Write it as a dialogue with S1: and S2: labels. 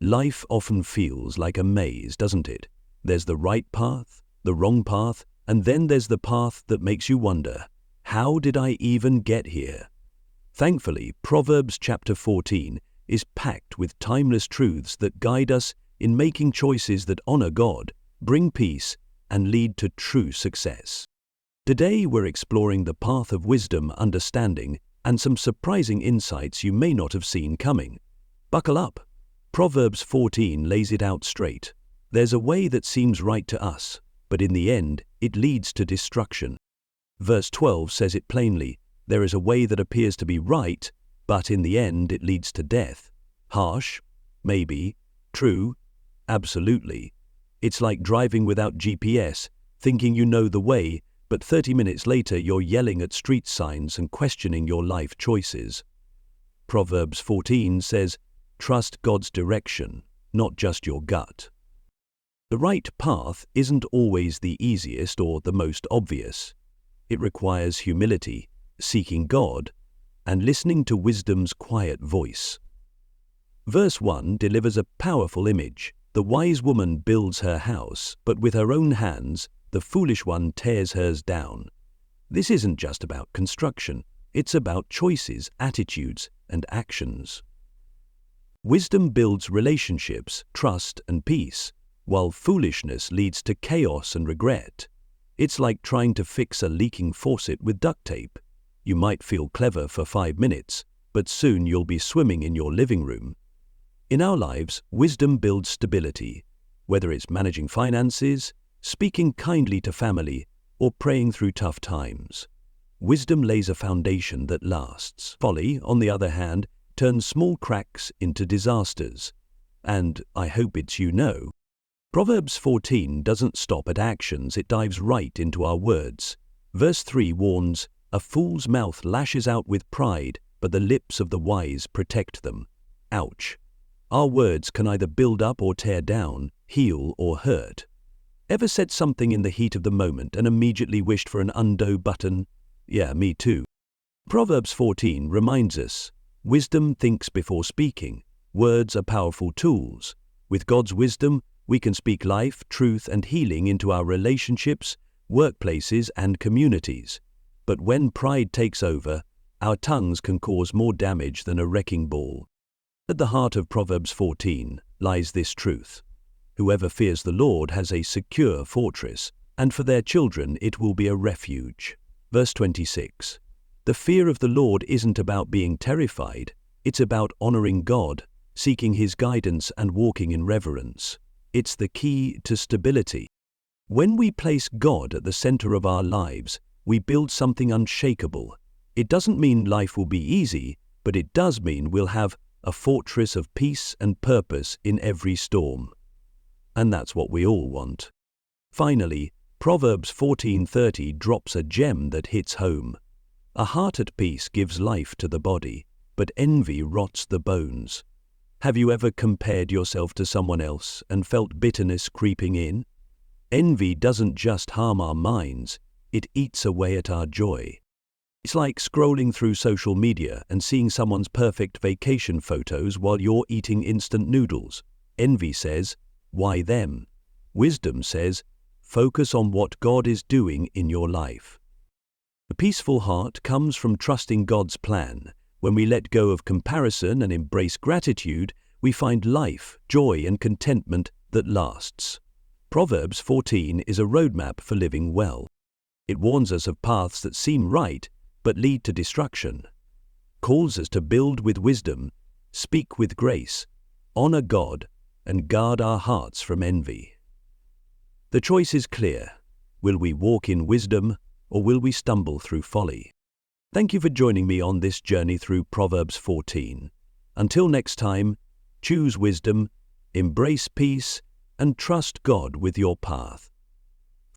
S1: Life often feels like a maze, doesn't it? There's the right path, the wrong path, and then there's the path that makes you wonder, how did I even get here? Thankfully, Proverbs chapter 14 is packed with timeless truths that guide us in making choices that honor God, bring peace, and lead to true success. Today we're exploring the path of wisdom, understanding, and some surprising insights you may not have seen coming. Buckle up. Proverbs 14 lays it out straight. There's a way that seems right to us, but in the end, it leads to destruction. Verse 12 says it plainly, there is a way that appears to be right, but in the end it leads to death. Harsh? Maybe. True? Absolutely. It's like driving without GPS, thinking you know the way, but 30 minutes later you're yelling at street signs and questioning your life choices. Proverbs 14 says, trust God's direction, not just your gut. The right path isn't always the easiest or the most obvious. It requires humility, seeking God, and listening to wisdom's quiet voice. Verse 1 delivers a powerful image. The wise woman builds her house, but with her own hands, the foolish one tears hers down. This isn't just about construction, it's about choices, attitudes, and actions. Wisdom builds relationships, trust, and peace, while foolishness leads to chaos and regret. It's like trying to fix a leaking faucet with duct tape. You might feel clever for 5 minutes, but soon you'll be swimming in your living room. In our lives, wisdom builds stability, whether it's managing finances, speaking kindly to family, or praying through tough times. Wisdom lays a foundation that lasts. Folly, on the other hand, turns small cracks into disasters. And I hope it's you know. Proverbs 14 doesn't stop at actions, it dives right into our words. Verse 3 warns, a fool's mouth lashes out with pride, but the lips of the wise protect them. Ouch. Our words can either build up or tear down, heal or hurt. Ever said something in the heat of the moment and immediately wished for an undo button? Yeah, me too. Proverbs 14 reminds us, wisdom thinks before speaking. Words are powerful tools. With God's wisdom, we can speak life, truth, and healing into our relationships, workplaces, and communities. But when pride takes over, our tongues can cause more damage than a wrecking ball. At the heart of Proverbs 14 lies this truth. Whoever fears the Lord has a secure fortress, and for their children it will be a refuge. Verse 26. The fear of the Lord isn't about being terrified, it's about honoring God, seeking His guidance and walking in reverence. It's the key to stability. When we place God at the center of our lives, we build something unshakable. It doesn't mean life will be easy, but it does mean we'll have a fortress of peace and purpose in every storm. And that's what we all want. Finally, Proverbs 14:30 drops a gem that hits home. A heart at peace gives life to the body, but envy rots the bones. Have you ever compared yourself to someone else and felt bitterness creeping in? Envy doesn't just harm our minds, it eats away at our joy. It's like scrolling through social media and seeing someone's perfect vacation photos while you're eating instant noodles. Envy says, why them? Wisdom says, focus on what God is doing in your life. A peaceful heart comes from trusting God's plan. When we let go of comparison and embrace gratitude, we find life, joy, and contentment that lasts. Proverbs 14 is a roadmap for living well. It warns us of paths that seem right, but lead to destruction. Calls us to build with wisdom, speak with grace, honor God, and guard our hearts from envy. The choice is clear. Will we walk in wisdom, or will we stumble through folly? Thank you for joining me on this journey through Proverbs 14. Until next time, choose wisdom, embrace peace, and trust God with your path.